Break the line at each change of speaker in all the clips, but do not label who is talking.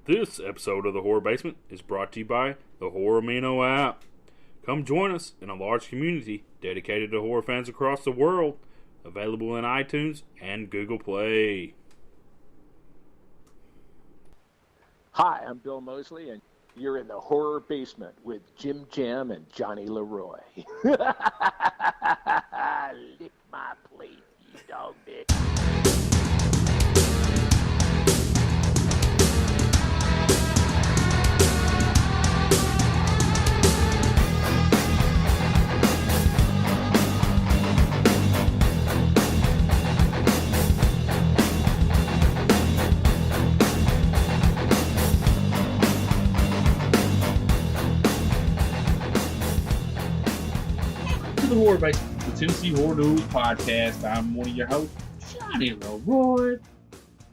This episode of the Horror Basement is brought to you by the Horror Amino app. Come join us in a large community dedicated to horror fans across the world. Available in iTunes and Google Play.
Hi, I'm Bill Mosley, and you're in the Horror Basement with Jim Jam and Johnny Leroy. Lick my plate, you dog dick.
The Horror Basement, the Tennessee Horror News Podcast. I'm one of your hosts, Johnny Leroy.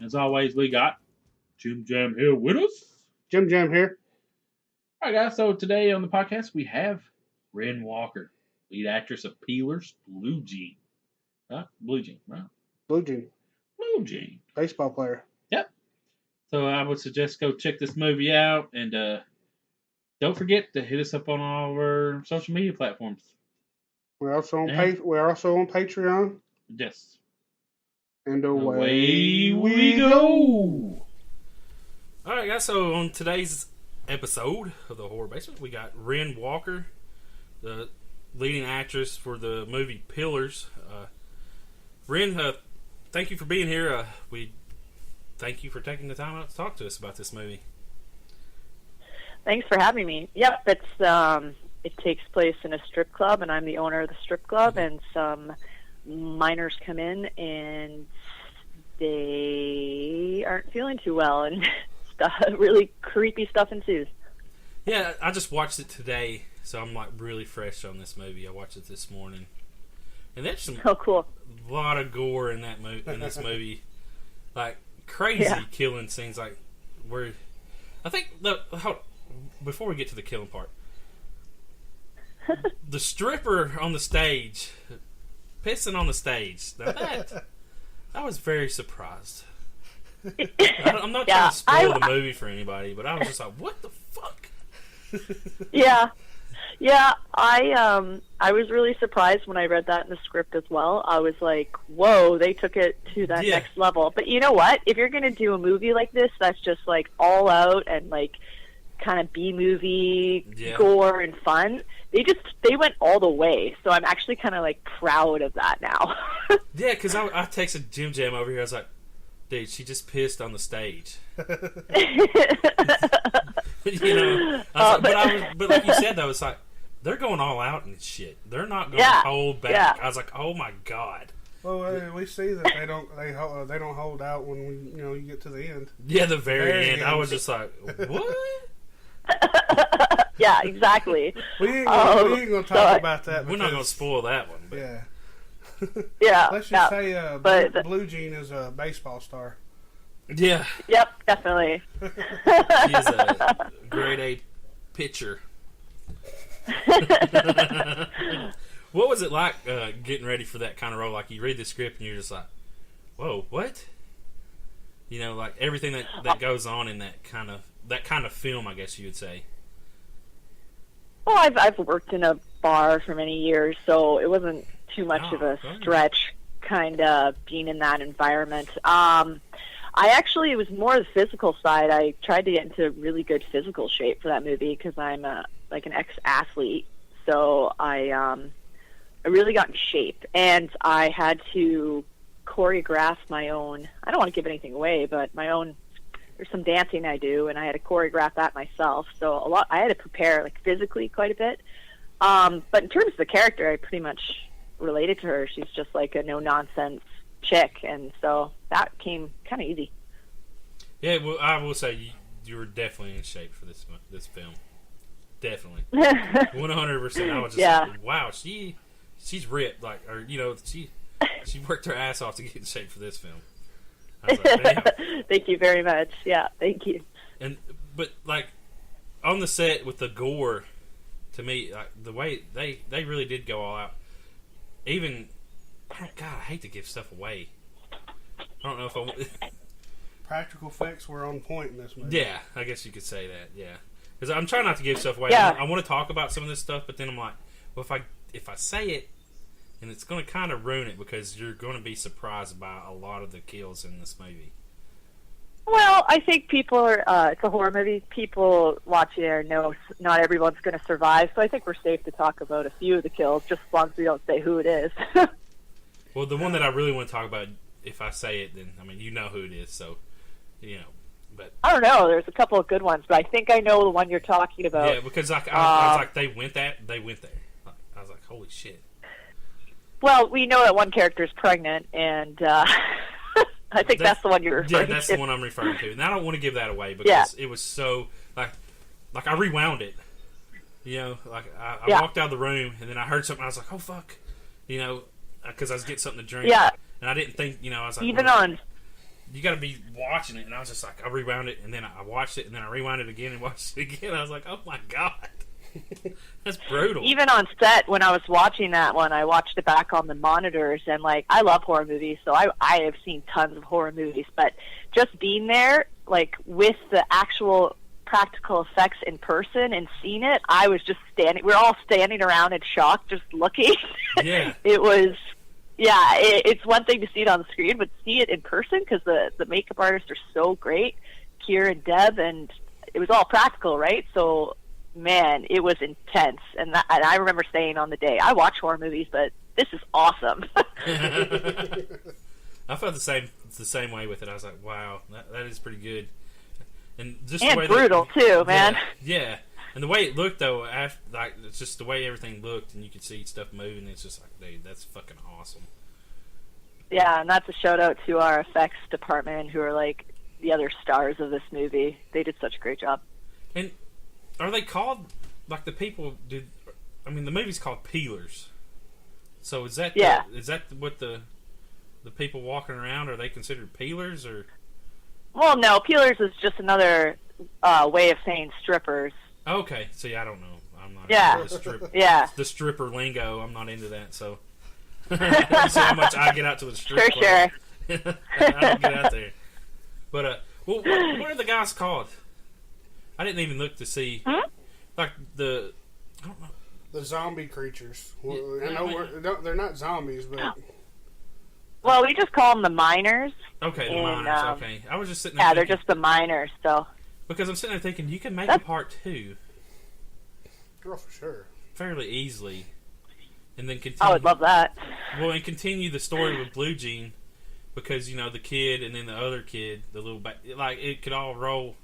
As always, we got Jim Jam here with us.
Jim Jam here.
All right, guys. So today on the podcast, we have Wren Walker, lead actress of Peelers, Blue Jean. Blue Jean, right?
Blue Jean.
Blue Jean.
Baseball player.
Yep. So I would suggest go check this movie out. And don't forget to hit us up on all of our social media platforms.
We're also on We're also on Patreon.
Yes.
And
away we go.
All right, guys. So on today's episode of the Horror Basement, we got Wren Walker, the leading actress for the movie Pillars. Wren, thank you for being here. We thank you for taking the time out to talk to us about this movie.
Thanks for having me. Yep, it takes place in a strip club, and I'm the owner of the strip club, and some minors come in, and they aren't feeling too well, and really creepy stuff ensues.
Yeah, I just watched it today, so I'm like really fresh on this movie. I watched it this morning, and there's some
cool.
A lot of gore in that in this movie, like crazy killing scenes. Like where I think before we get to the killing part. The stripper on the stage, pissing on the stage. Now I was very surprised. I'm not trying to spoil the movie for anybody, but I was just like, "What the fuck?"
Yeah. I was really surprised when I read that in the script as well. I was like, "Whoa, they took it to that next level." But you know what? If you're gonna do a movie like this, that's just like all out and like kind of B-movie gore and fun. They went all the way, so I'm actually kind of like proud of that now.
Yeah, because I texted Jim Jam over here. I was like, "Dude, she just pissed on the stage." You know, but like you said though, it's like they're going all out and shit. They're not going to hold back. Yeah. I was like, "Oh my god."
Well, we see that they don't hold out when you get to the end.
Yeah, the very end. I was just like, "What?"
Yeah, exactly.
We ain't gonna talk about that.
We're not gonna spoil that one. But.
Yeah.
Yeah.
Let's just say Blue Jean is a baseball star.
Yeah.
Yep, definitely.
She's a grade A pitcher. What was it like getting ready for that kind of role? Like you read the script and you're just like, "Whoa, what?" You know, like everything that goes on in that kind of film, I guess you would say.
Well, I've worked in a bar for many years, so it wasn't too much of a stretch kind of being in that environment. It was more the physical side. I tried to get into really good physical shape for that movie because I'm like an ex-athlete. So I really got in shape, and I had to choreograph my own. I don't want to give anything away, but my own. There's some dancing I do, and I had to choreograph that myself. So I had to prepare like physically quite a bit. But in terms of the character, I pretty much related to her. She's just like a no-nonsense chick, and so that came kind of easy.
Yeah, well, I will say you were definitely in shape for this film. Definitely, 100%. I was just like, wow, she's ripped, like, or she worked her ass off to get in shape for this film. I was like, damn.
Thank you very much. Yeah, thank you.
But like on the set with the gore, to me, like, the way they really did go all out. Even, God, I hate to give stuff away. I don't know if I
practical effects were on point in this movie.
Yeah, I guess you could say that. Yeah, because I'm trying not to give stuff away.
Yeah.
I want to talk about some of this stuff, but then I'm like, well, if I say it, and it's going to kind of ruin it because you're going to be surprised by a lot of the kills in this movie.
Well, I think people are, it's a horror movie. People watching it know not everyone's going to survive, so I think we're safe to talk about a few of the kills, just as long as we don't say who it is.
Well, the one that I really want to talk about, if I say it, then, I mean, you know who it is, so, but...
I don't know, there's a couple of good ones, but I think I know the one you're talking about.
Yeah, because I was like, they went there. I was like, holy shit.
Well, we know that one character is pregnant, and I think that's the one you're referring to.
Yeah, that's the one I'm referring to. And I don't want to give that away because it was so, like I rewound it. I walked out of the room, and then I heard something, I was like, oh, fuck. Because I was getting something to drink.
Yeah.
And I didn't think, I was like,
even
well,
on...
You got to be watching it. And I was just like, I rewound it, and then I watched it, and then I rewound it again and watched it again. I was like, oh, my God. That's brutal.
Even on set, when I was watching that one, I watched it back on the monitors, and I love horror movies, so I have seen tons of horror movies, but just being there, with the actual practical effects in person and seeing it, I was just standing. We were all standing around in shock, just looking.
Yeah.
It was. Yeah, it's one thing to see it on the screen, but see it in person because the makeup artists are so great, Keir and Deb, and it was all practical, right? So. Man, it was intense, and I remember saying on the day, I watch horror movies, but this is awesome.
I felt the same way with it. I was like, wow, that is pretty good, and just
and
the way
brutal too, man.
Yeah, and the way it looked though, it's just the way everything looked, and you could see stuff moving. It's just like, dude, that's fucking awesome.
Yeah, and that's a shout out to our effects department, who are the other stars of this movie. They did such a great job.
And are they called, the people did... I mean, the movie's called Peelers. So is that...
Yeah.
Is that what the people walking around, are they considered peelers, or...
Well, no, peelers is just another way of saying strippers.
Okay. See, I don't know. I'm not
into
the stripper lingo. I'm not into that, so... You see how much I get out to the strip club.
Sure.
I don't get out there. But, what are the guys called? I didn't even look to see, I don't know.
The zombie creatures. Well,
Yeah,
I know they're not zombies, but...
Well, we just call them the miners.
Okay, the miners, okay. I was just sitting there
Yeah,
thinking,
they're just the miners, so...
Because I'm sitting there thinking, you can make a part 2
Oh, for sure.
fairly easily, and then continue...
I would love that.
Well, and continue the story with Blue Jean, because, the kid and then the other kid, the little... it could all roll...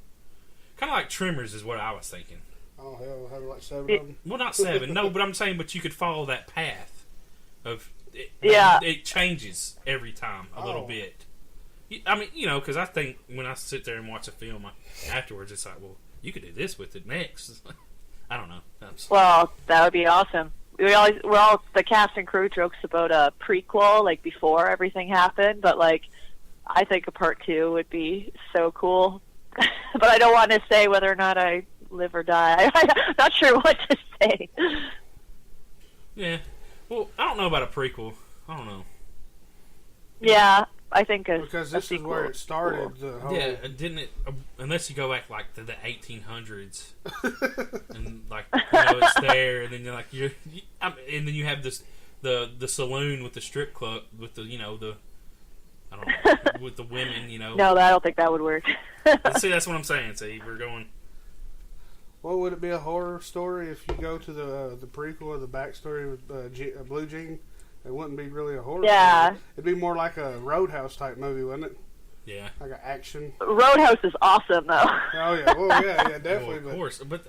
Kind of like Tremors is what I was thinking.
Oh, hell, having 7 of them?
Well, not 7. No, but I'm saying, but you could follow that path of... It changes every time a little bit. I mean, because I think when I sit there and watch a film, afterwards it's like, well, you could do this with it next. I don't know.
Well, that would be awesome. The cast and crew jokes about a prequel, before everything happened, but, I think a part 2 would be so cool. But I don't want to say whether or not I live or die. I'm not sure what to say.
Yeah. Well, I don't know about a prequel. I don't know.
Yeah, I think
because this is where it started.
Cool.
The whole...
Yeah, didn't it? Unless you go back to the 1800s, and it's there, and then and then you have this the saloon with the strip club with the I don't know, with the women,
No, I don't think that would work.
See, that's what I'm saying. See, we're going.
Well, would it be a horror story if you go to the prequel or the backstory with Blue Jean? It wouldn't be really a horror story. It'd be more like a Roadhouse type movie, wouldn't it?
Yeah.
Like an action.
Roadhouse is awesome, though.
Oh, yeah. Well, yeah, definitely.
Well, of course. But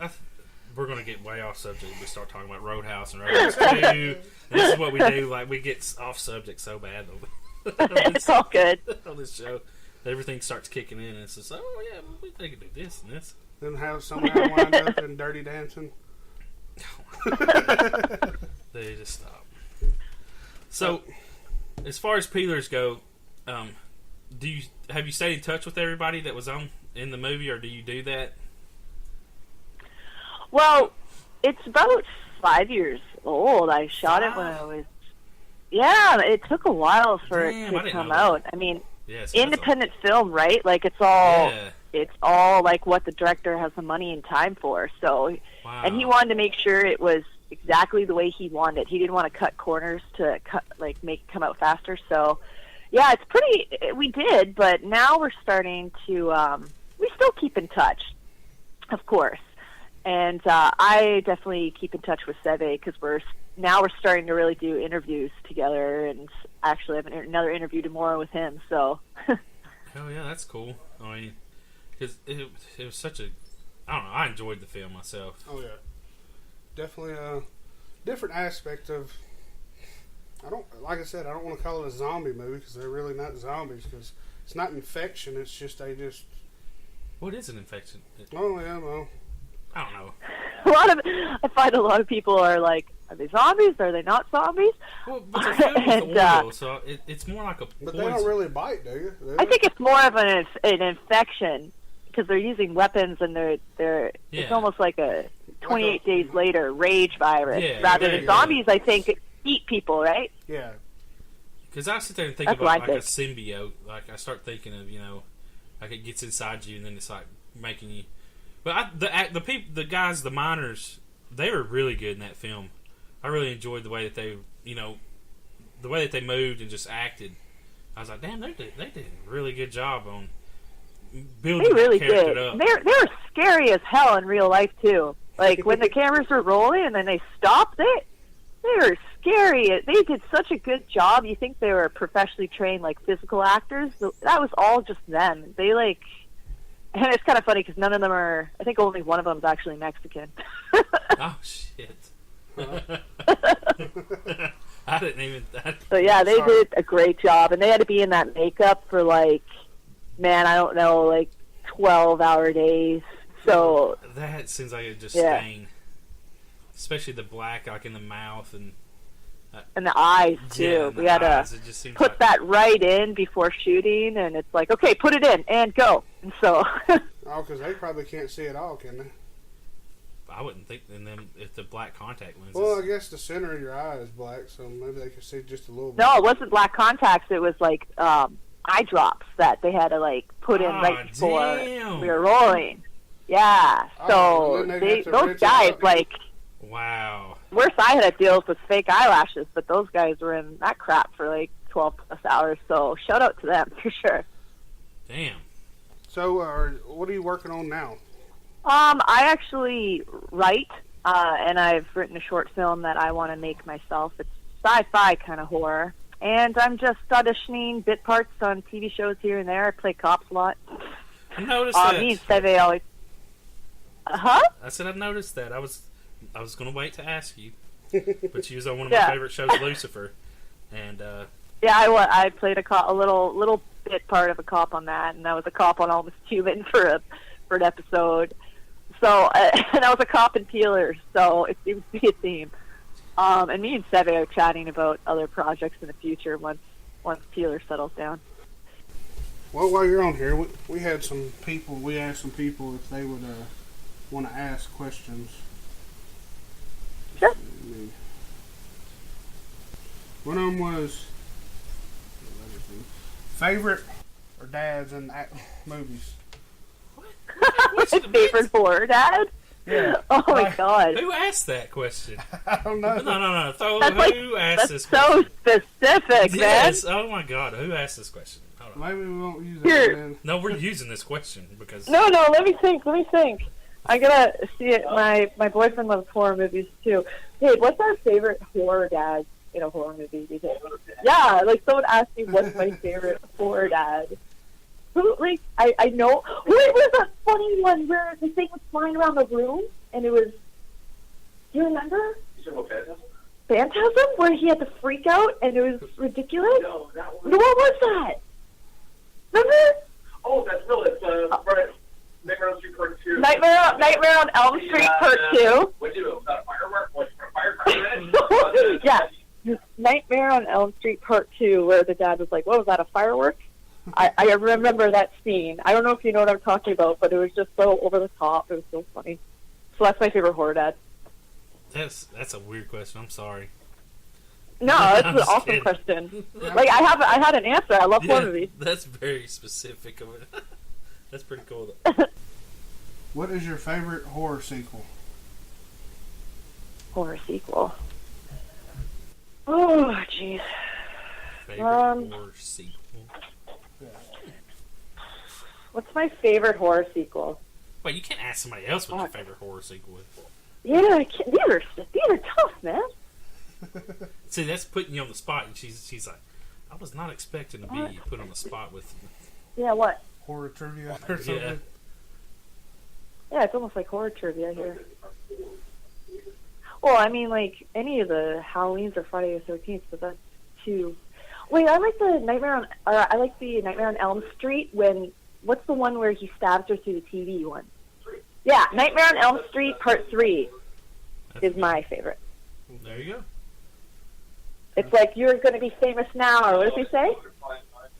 we're going to get way off subject. We start talking about Roadhouse and Roadhouse 2. And this is what we do. We get off subject so bad.
It's all good.
On this show, everything starts kicking in, and it's just, oh yeah, they can do this and this.
Then how somehow wind up in Dirty Dancing.
They just stop. So, as far as peelers go, have you stayed in touch with everybody that was in the movie, or do you do that?
Well, it's about 5 years old. I shot it when I was... Yeah, it took a while for it to come out. I mean,
Yes,
independent film, right? Like it's all like what the director has the money and time for. So, and he wanted to make sure it was exactly the way he wanted it. He didn't want to cut corners to make it come out faster. So, yeah, it's pretty. We did, but now we're starting to. We still keep in touch, of course, and I definitely keep in touch with Seve because we're starting to really do interviews together, and actually have another interview tomorrow with him. So.
Hell yeah, that's cool. I mean, because it was such a. I don't know. I enjoyed the film myself.
Oh yeah, definitely a different aspect of. Like I said, I don't want to call it a zombie movie because they're really not zombies because it's not infection. It's just
What is an infection?
Oh yeah, well.
I don't know.
I find a lot of people are like, are they zombies? Are they not zombies?
Well, but they're filled with oil, so it's more like a poison.
But they don't really bite, do you?
I think it's more of an infection because they're using weapons and it's almost like a 28 days later rage virus rather than zombies. I think eat people, right?
Yeah.
Because I sit there and think about like a symbiote. Like I start thinking of like it gets inside you and then it's like making you. But the guys, the miners, they were really good in that film. I really enjoyed the way that they, the way that they moved and just acted. I was like, damn, they did a really good job on building. They really did. Up.
They were scary as hell in real life too. Like when the cameras were rolling and then they stopped, they were scary. They did such a good job. You think they were professionally trained, like physical actors? That was all just them. And it's kind of funny because none of them are. I think only one of them is actually Mexican.
Oh shit! I didn't even.
So yeah, they did a great job, and they had to be in that makeup for I don't know, 12-hour days. So
that seems like it just stain, especially the black, like in the mouth and
the eyes too.
Yeah,
we had to put that right in before shooting, and it's like, okay, put it in and go. And so.
Oh, because they probably can't see it all, can they?
I wouldn't think in them if the black contact lenses.
Well, I guess the center of your eye is black, so maybe they can see just a little bit.
No, it wasn't black contacts. It was eye drops that they had to put in right before we were rolling. Yeah, so those guys
wow.
Worst I had to deal with fake eyelashes, but those guys were in that crap for 12 plus hours. So shout out to them for sure.
Damn.
So, what are you working on now?
I actually write, and I've written a short film that I want to make myself. It's sci-fi kind of horror, and I'm just auditioning bit parts on TV shows here and there. I play cops a lot.
I noticed that.
Me and Seve always. Huh?
I said I noticed that. I was going to wait to ask you, but you was on one of my favorite shows, Lucifer, and
I played a little bit part of a cop on that, and I was a cop on Almost Human for an episode. So and I was a cop in Peelers, so it seems to be a theme. And me and Seve are chatting about other projects in the future once Peelers settles down.
Well, while you're on here, we had some people. We asked some people if they would want to ask questions.
Sure.
One of them was favorite or dads in movies.
What's my favorite horror dad?
Yeah.
Oh my god.
Who asked that question?
I don't know.
No. Who asked this
question? That's so specific, man.
Yes. Oh my god. Who asked this question? Hold on.
Maybe we won't use it then.
No, we're using this question because.
No. Let me think. I gotta see it. My boyfriend loves horror movies too. Hey, what's our favorite horror dad in a horror movie? Do you think? Yeah, someone asked me what's my favorite horror dad. I know. What was that funny one where the thing was flying around the room and it was? Do you remember? Phantasm, where he had to freak out and it was ridiculous.
No, that was.
What was that? Remember?
Oh, that's no. It's Nightmare on Street Part 2.
Nightmare on Elm Street Part 2.
What'd you do? Was that a firework? Was it a firecracker?
Yeah. Nightmare on Elm Street Part 2, where the dad was like, what was that, a firework? I remember that scene. I don't know if you know what I'm talking about, but it was just so over the top. It was so funny. So that's my favorite horror dad.
That's a weird question. I'm sorry.
No, that's
I'm
an
just
awesome
kidding.
question. Like I had an answer. I love horror movies.
That's very specific of it. That's pretty cool.
What is your favorite horror sequel?
Horror sequel. Oh, jeez.
Favorite horror sequel.
What's my favorite horror sequel?
Wait, you can't ask somebody else what your favorite horror sequel is.
Yeah, these are tough, man.
See, that's putting you on the spot. And she's like, I was not expecting to be put on the spot with.
Yeah, what?
Horror trivia or something?
Yeah.
Yeah, it's almost like horror trivia here. Well, I mean, like any of the Halloweens or Friday the 13th, but that's too. Wait, I like the Nightmare on Elm Street. What's the one where he stabs her through the TV one? Yeah, Nightmare on Elm Street Part 3 is my favorite.
There you go.
It's like, you're going to be famous now, or what does he say?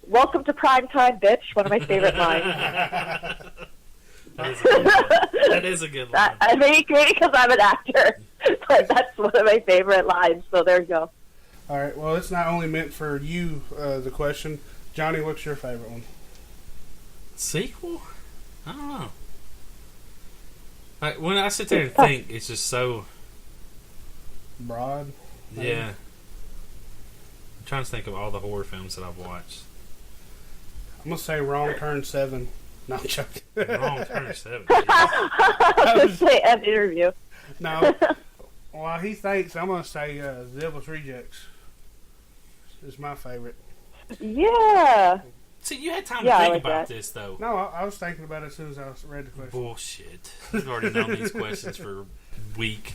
Welcome to prime time, bitch. One of my favorite lines.
That is a good line.
I make it because I'm an actor, but that's one of my favorite lines. So there you go.
All right. Well, it's not only meant for you, the question. Johnny, what's your favorite one?
Sequel? I don't know. Like, when I sit there and think, it's just so...
Broad? Maybe?
Yeah. I'm trying to think of all the horror films that I've watched.
I'm going to say Wrong Turn 7. No, I'm joking.
Wrong Turn 7.
I was going to say an interview.
No. While he thinks, I'm going to say The Devil's Rejects is my favorite.
Yeah.
See, you had time to
Yeah, I
think
like
about
that.
this, though.
No, I was thinking about it as soon as I read the question.
Bullshit. You've already known these questions for a week.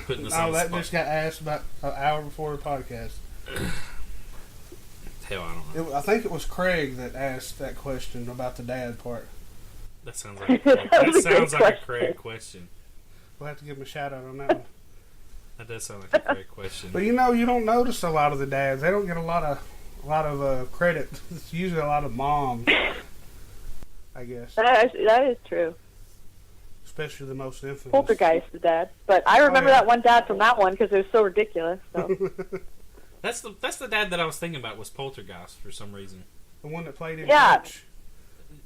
Putting us on
No,
the
that
spot.
just got asked about an hour before the podcast.
Hell, I don't know.
I think it was Craig that asked that question about the dad part.
That sounds like a Craig, that
was a
sounds
good
like a
question.
Craig question.
We'll have to give him a shout out on that one.
That does sound like a Craig question.
But you don't notice a lot of the dads. They don't get a lot of credit. It's usually a lot of moms, I guess.
That is true.
Especially the most infamous.
Poltergeist, the dad. But I remember
yeah.
that one dad from that one because it was so ridiculous. So.
That's the dad that I was thinking about was Poltergeist for some reason.
The one that played in
Yeah.
Coach.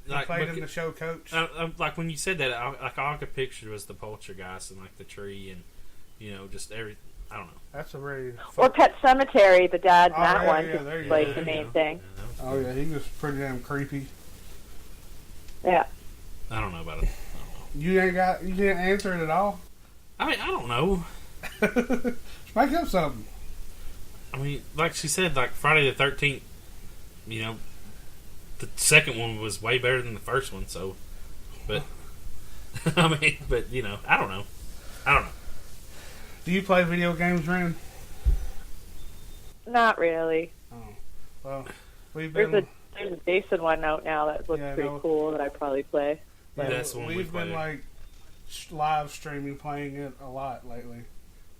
He played
but-
in the show Coach.
like when you said that, all I could picture was the Poltergeist and like the tree and just every. I don't know.
That's a very...
Or Pet Cemetery, the dad in
Oh,
that
yeah,
one.
yeah, there you
like
go.
the main thing.
Yeah,
Oh, yeah, he was pretty damn creepy.
Yeah.
I don't know about it.
You can't answer it at all?
I mean, I don't know.
Just make up something.
I mean, like she said, like Friday the 13th, the second one was way better than the first one, so. But, I mean, I don't know.
Do you play video games, Ren?
Not really.
Oh. Well, we've
There's
been...
a Jason one out now that looks
Yeah,
pretty
no.
cool that I'd probably play.
Yeah, that's the one we
we've been
played.
like live streaming playing it a lot lately.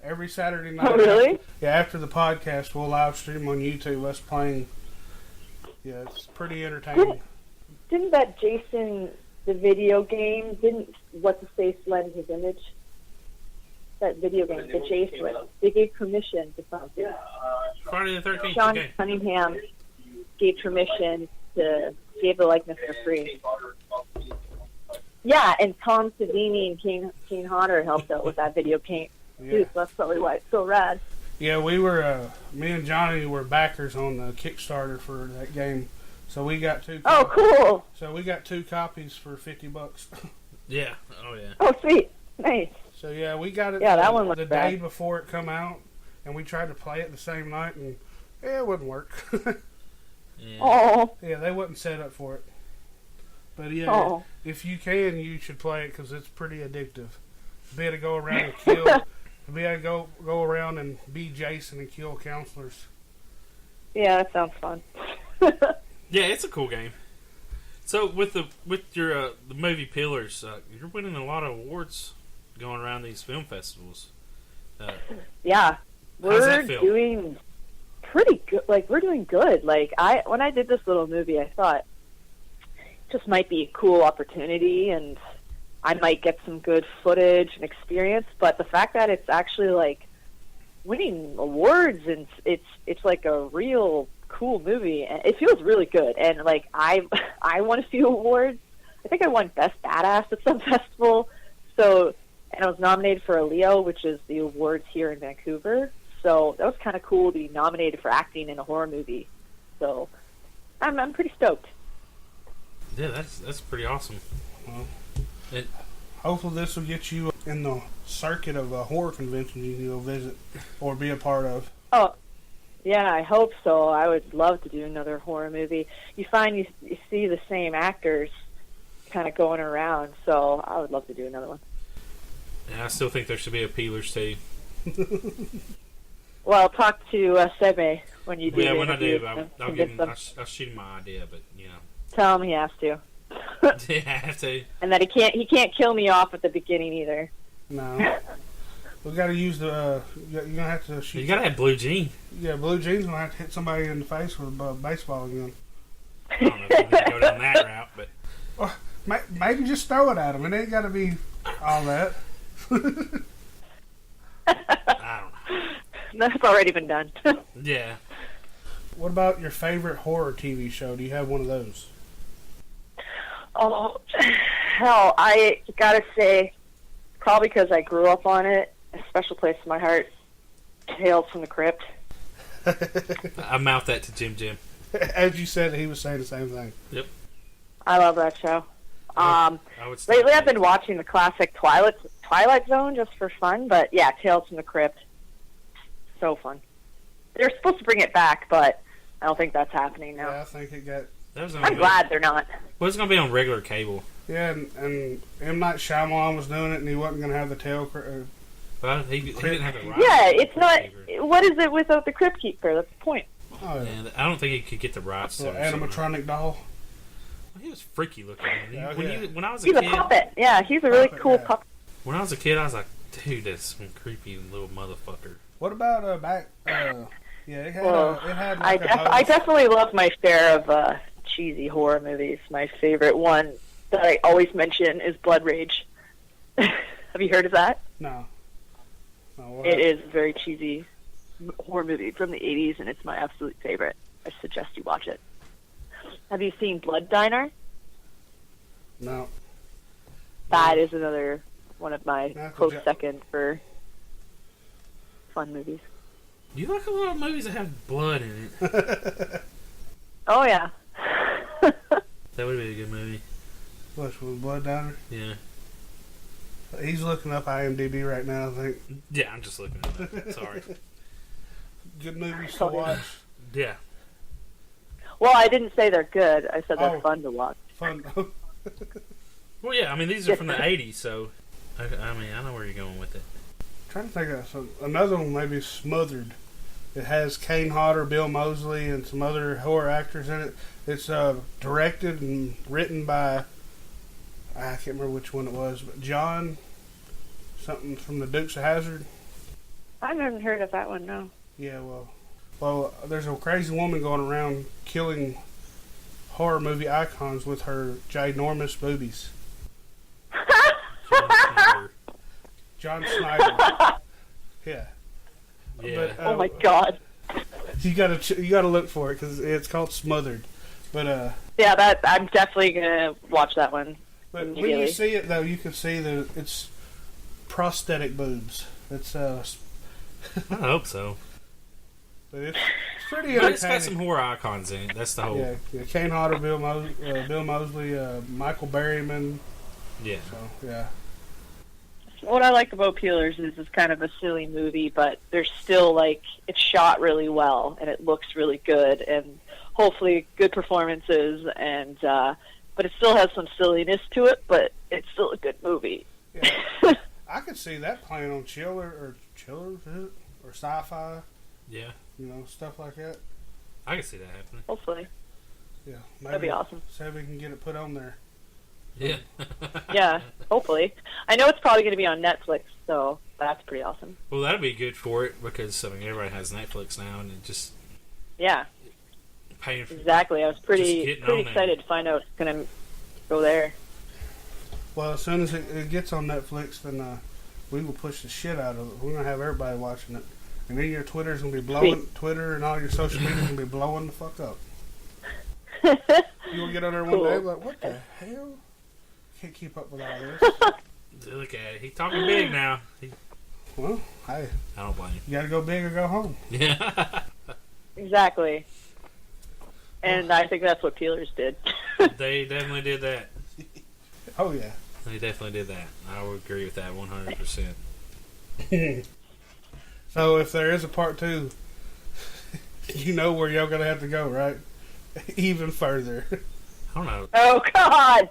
Every Saturday night.
Oh, really?
Yeah, after the podcast, we'll live stream on YouTube us playing. Yeah, it's pretty entertaining.
Didn't that Jason, the video game, didn't What's-His-Face lend his image? That video game, the Jason one. They gave permission to something.
Friday the 13th,
Sean
okay.
Cunningham gave permission to give the likeness for free. Yeah, and Tom Savini and Kane Hodder helped out with that video game.
Yeah.
Dude, so that's probably why it's so rad.
Yeah, we were, me and Johnny were backers on the Kickstarter for that game. So we got two.
Oh, cool.
So we got 2 copies for $50.
Yeah. Oh, yeah.
Oh, sweet. Nice.
So yeah, we got it
Yeah, that one
the
was
day
bad.
before it come out, and we tried to play it the same night, and it wouldn't work.
Yeah.
Oh.
Yeah, they wasn't set up for it. But yeah,
Oh.
if you can, you should play it because it's pretty addictive. Be able to go around and kill, be able to go around and be Jason and kill counselors.
Yeah, that sounds fun.
Yeah, it's a cool game. So with your the movie Pillars, you're winning a lot of awards going around these film festivals.
Yeah,
How's that
we're
feel?
doing pretty good. Like, we're doing good. Like, when I did this little movie, I thought it just might be a cool opportunity, and I might get some good footage and experience. But the fact that it's actually like winning awards, and it's like a real cool movie, and it feels really good. And like I won a few awards. I think I won Best Badass at some festival. So, and I was nominated for a Leo, which is the awards here in Vancouver. So that was kind of cool to be nominated for acting in a horror movie. So I'm pretty stoked.
Yeah, that's pretty awesome.
Well, hopefully this will get you in the circuit of a horror convention you can go visit or be a part of.
Oh, yeah, I hope so. I would love to do another horror movie. You find you see the same actors kind of going around, so I would love to do another one.
Yeah, I still think there should be a Peelers too.
Well, talk to Sebe when you do.
Yeah, when I do, I'll give him.
them.
I'll shoot him my idea, but
Tell him he has to.
Yeah, I have to.
And that he can't kill me off at the beginning either.
No. We got to use the. You're gonna have to shoot.
You gotta have Blue Jean.
Yeah, Blue Jean's gonna have to hit somebody in the face with a baseball gun.
I don't know if you're gonna go down that route, but
Or maybe just throw it at him. It ain't got to be all that.
I don't know.
That's already been done.
Yeah.
What about your favorite horror TV show? Do you have one of those?
Oh, hell, I gotta say, probably because I grew up on it, a special place in my heart, Tales from the Crypt.
I mouthed that to Jim.
As you said, he was saying the same thing.
Yep.
I love that show.
I would say
Lately I've been watching the classic Twilight Zone just for fun, but yeah, Tales from the Crypt. So fun. They're supposed to bring it back, but I don't think that's happening now.
Yeah, I think it got...
I'm glad they're not.
Well, it's going to be on regular cable.
Yeah, and M. Night Shyamalan was doing it, and he wasn't going to have the tail...
Well, he didn't have the rights.
Yeah, it's not... What is it without the Crypt Keeper? That's the point.
Oh, yeah.
And I don't think he could get the rights to it.
Animatronic doll.
Well, he was freaky looking. When I was a
He's
kid...
a puppet. Yeah, he's a really cool puppet.
When I was a kid, I was like, dude, that's some creepy little motherfucker.
What about back... yeah, it had, it had
I definitely love my share of cheesy horror movies. My favorite one that I always mention is Blood Rage. Have you heard of that?
No.
It is a very cheesy horror movie from the 80s, and it's my absolute favorite. I suggest you watch it. Have you seen Blood Diner?
No.
That is another one of my close second for fun movies.
You like a lot of movies that have blood in it.
Oh, yeah.
That would be a good movie.
What's with Blood Diner?
Yeah.
He's looking up IMDb right now, I think.
Yeah, I'm just looking at it. Sorry.
Good movies to watch.
Yeah.
Well, I didn't say they're good. I said they're fun to watch.
Fun.
Well, yeah, I mean, these are from the 80s, so... I know where you're going with it.
Trying to think of another one, maybe Smothered. It has Kane Hodder, Bill Moseley, and some other horror actors in it. It's directed and written by, I can't remember which one it was, but John, something from the Dukes of Hazzard.
I haven't heard of that one, no.
Yeah, well, there's a crazy woman going around killing horror movie icons with her ginormous boobies. John Snyder. Yeah.
Yeah.
But, oh my God.
You gotta look for it because it's called Smothered. But
yeah, I'm definitely gonna watch that one.
But when you see it though, you can see that it's prosthetic boobs. It's
I hope so.
But it's pretty.
But it's got some horror icons in it. That's the whole.
Yeah. Kane Hodder, Bill Moseley, Michael Berryman.
Yeah.
So yeah.
What I like about Peelers is it's kind of a silly movie, but there's still it's shot really well and it looks really good and hopefully good performances and but it still has some silliness to it, but it's still a good movie.
Yeah. I could see that playing on Chillers, or Sci-Fi.
Yeah.
Stuff like that.
I can see that happening.
Hopefully.
Yeah. Maybe,
that'd be awesome.
So we can get it put on there.
Yeah.
Yeah, hopefully. I know it's probably going to be on Netflix, so that's pretty awesome.
Well, that'd be good for it because everybody has Netflix now, and it just paying for
exactly. I was pretty excited to find out it's going to go there.
Well, as soon as it gets on Netflix, then we will push the shit out of it. We're going to have everybody watching it. And then your Twitter's gonna be blowing. Twitter and all your social media's gonna be blowing the fuck up. You'll get on there one day like, what the hell? Can't keep up with all this.
Look at it. He's talking big now.
Well, hey.
I don't blame you.
You gotta go big or go home.
Yeah.
Exactly. And I think that's what Peelers did.
They definitely did that.
Oh, yeah.
They definitely did that. I would agree with that 100%.
So if there is a part 2, you know where y'all gonna have to go, right? Even further.
I don't know.
Oh, God.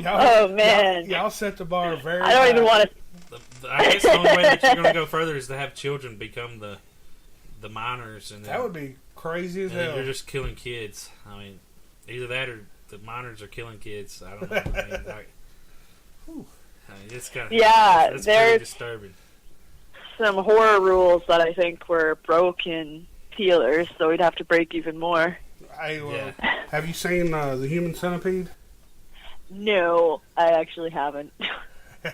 Oh, man.
Y'all set the bar very high.
I don't even want to...
I guess the only way that you're going to go further is to have children become the minors. And
that would be crazy as hell.
You're just killing kids. I mean, either that or the minors are killing kids. I don't know. It's kind of...
Yeah,
it's pretty disturbing.
Some horror rules that I think were broken Peelers, so we'd have to break even more.
Have you seen The Human Centipede?
No, I actually haven't.
I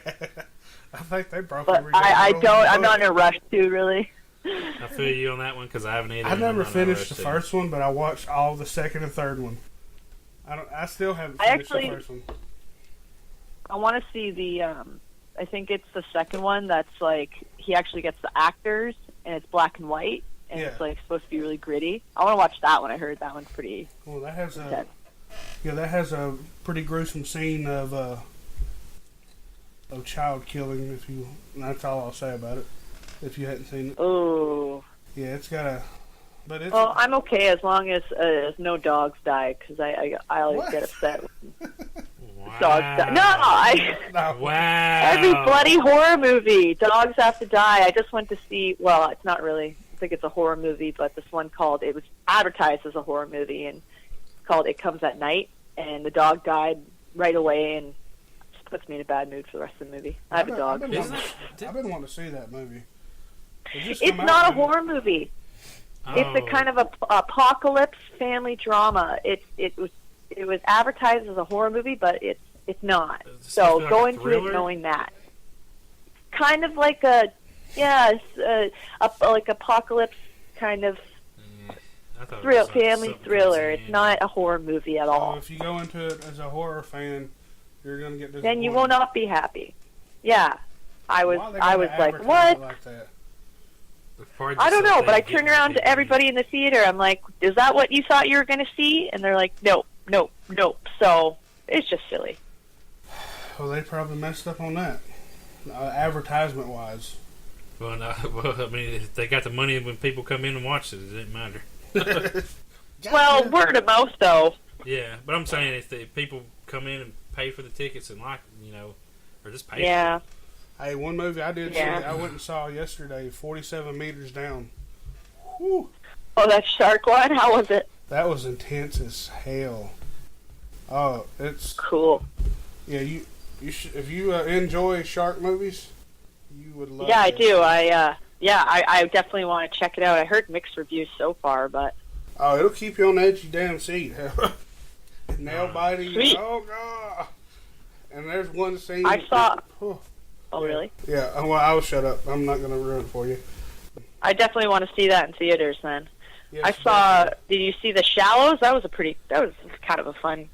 think they broke
but I don't. I'm not in a rush to, really.
I feel you on that one because I haven't either.
I never finished the first one, but I watched all the second and third one. I still haven't finished the first one.
I want to see the... I think it's the second one that's like... He actually gets the actors, and it's black and white, and it's like supposed to be really gritty. I want to watch that one. I heard that one's pretty...
Well, that has that has a pretty gruesome scene of child killing. That's all I'll say about it. If you hadn't seen it.
Oh.
Yeah, it's got a. But it's.
Well, I'm okay as long as no dogs die, because I always get upset when dogs die. No,
Wow.
Every bloody horror movie, dogs have to die. I just went to see. Well, it's not really. I think it's a horror movie, but this one called. It was advertised as a horror movie, and it's called "It Comes at Night." And the dog died right away, and just puts me in a bad mood for the rest of the movie. I have a dog.
I've been wanting to see that movie.
It's not a horror movie. Oh. It's a kind of a apocalypse family drama. It was advertised as a horror movie, but it's not. So
like
go into it knowing that. Kind of like like apocalypse kind of family thriller. It's not a horror movie at all.
So if you go into it as a horror fan, you're going to get disappointed.
Then you will not be happy. Yeah, I was like, what?
Like that?
I don't know, but I turned around to everybody in the theater. I'm like, is that what you thought you were going to see? And they're like, nope. So it's just silly.
Well, they probably messed up on that, advertisement-wise.
Well, no, I mean, if they got the money when people come in and watch it, it didn't matter.
Well, word of mouth, though.
Yeah, but I'm saying if people come in and pay for the tickets and or just pay
for it.
Hey, one movie I did see, I went and saw yesterday, 47 Meters Down. Whew.
Oh, that shark one? How was it?
That was intense as hell. Oh, it's...
Cool.
Yeah, if you enjoy shark movies, you would love it.
Yeah, I do. I definitely want to check it out. I heard mixed reviews so far, but...
Oh, it'll keep you on the edge of your damn seat. Nail biting.
Sweet.
Oh, God. And there's one scene...
I saw... Oh, really?
Yeah, well, I'll shut up. I'm not going to ruin it for you.
I definitely want to see that in theaters then.
Yes,
I saw... Did you see The Shallows? That was kind of a fun...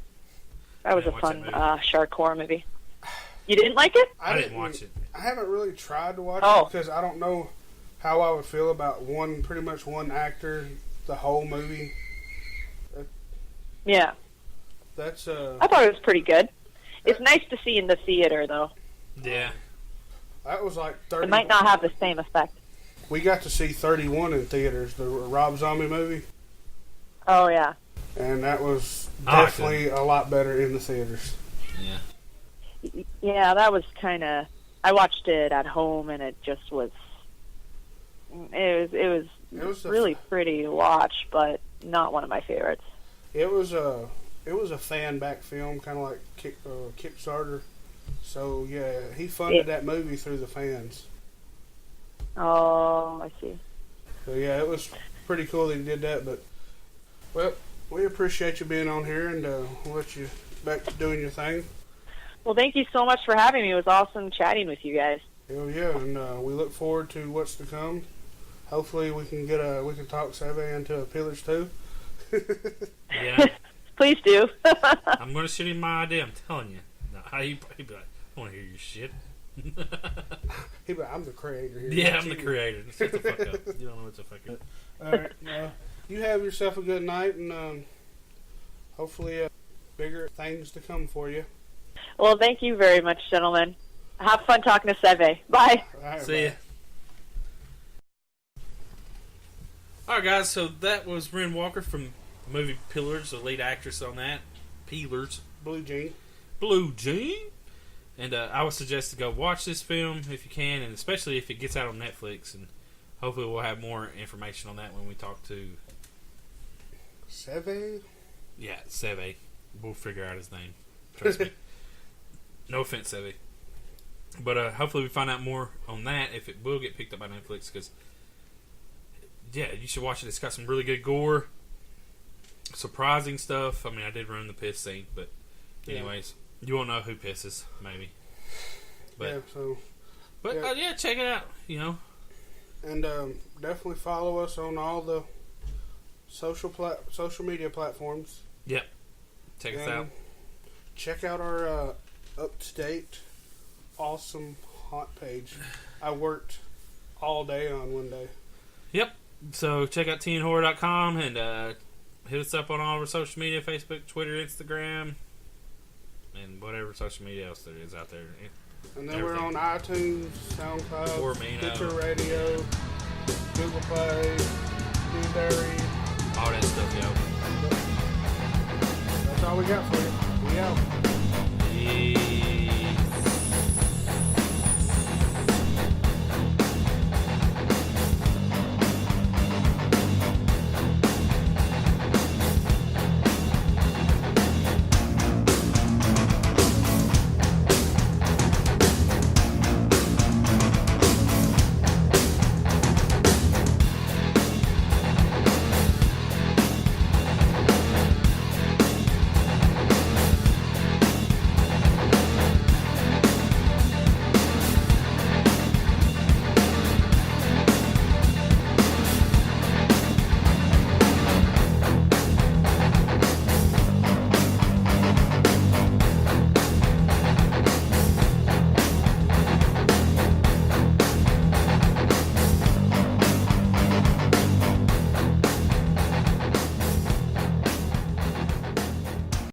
That was a fun shark horror movie. You didn't like it?
I didn't watch it.
I haven't really tried to watch it because I don't know how I would feel about pretty much one actor, the whole movie.
Yeah.
That's
I thought it was pretty good. It's nice to see in the theater, though.
Yeah.
That was like 30.
It might not have the same effect.
We got to see 31 in theaters, the Rob Zombie movie.
Oh, yeah.
And that was definitely a lot better in the theaters.
Yeah.
Yeah, that was kind of... I watched it at home, and it just was... It was really pretty to watch, but not one of my favorites.
It was a fan-backed film, kind of like Kickstarter. So, yeah, he funded that movie through the fans.
Oh, I see.
So, yeah, it was pretty cool that he did that, but... Well, we appreciate you being on here, and we'll let you back to doing your thing.
Well, thank you so much for having me. It was awesome chatting with you guys.
Hell yeah, and we look forward to what's to come. Hopefully, we can talk Seve into Pillars too.
Yeah.
Please do.
I'm going to shoot him my idea. I'm telling you. No, he'd be like, I want to hear your shit.
He'd be like, I'm the creator here.
Yeah, I'm the creator. Shut the fuck up. You don't know what the fuck up.
All right. You have yourself a good night, and hopefully bigger things to come for you.
Well, thank you very much, gentlemen. Have fun talking to Seve. Bye.
Right,
See ya. Alright, guys, so that was Wren Walker from the movie Pillars, the lead actress on that. Pillars.
Blue Jean.
Blue Jean. And I would suggest to go watch this film if you can, and especially if it gets out on Netflix. And hopefully we'll have more information on that when we talk to
Seve?
Yeah, Seve. We'll figure out his name. Trust me. No offense, Seve. But hopefully we find out more on that if it will get picked up by Netflix. Because, yeah, you should watch it. It's got some really good gore. Surprising stuff. I mean, I did ruin the piss scene. But anyways, you won't know who pisses, maybe. But,
yeah, so...
But, yeah, check it out, you know.
And definitely follow us on all the social media platforms.
Yep. Check us out.
Check out our up-to-date, awesome haunt page. I worked all day on one day.
Yep. So check out teenhorror.com and hit us up on all of our social media, Facebook, Twitter, Instagram, and whatever social media else there is out there.
And then we're on iTunes, SoundCloud, Stitcher Radio, Google Play, Blueberry.
All that stuff, yo.
That's all we got for you. We out.
Yeah.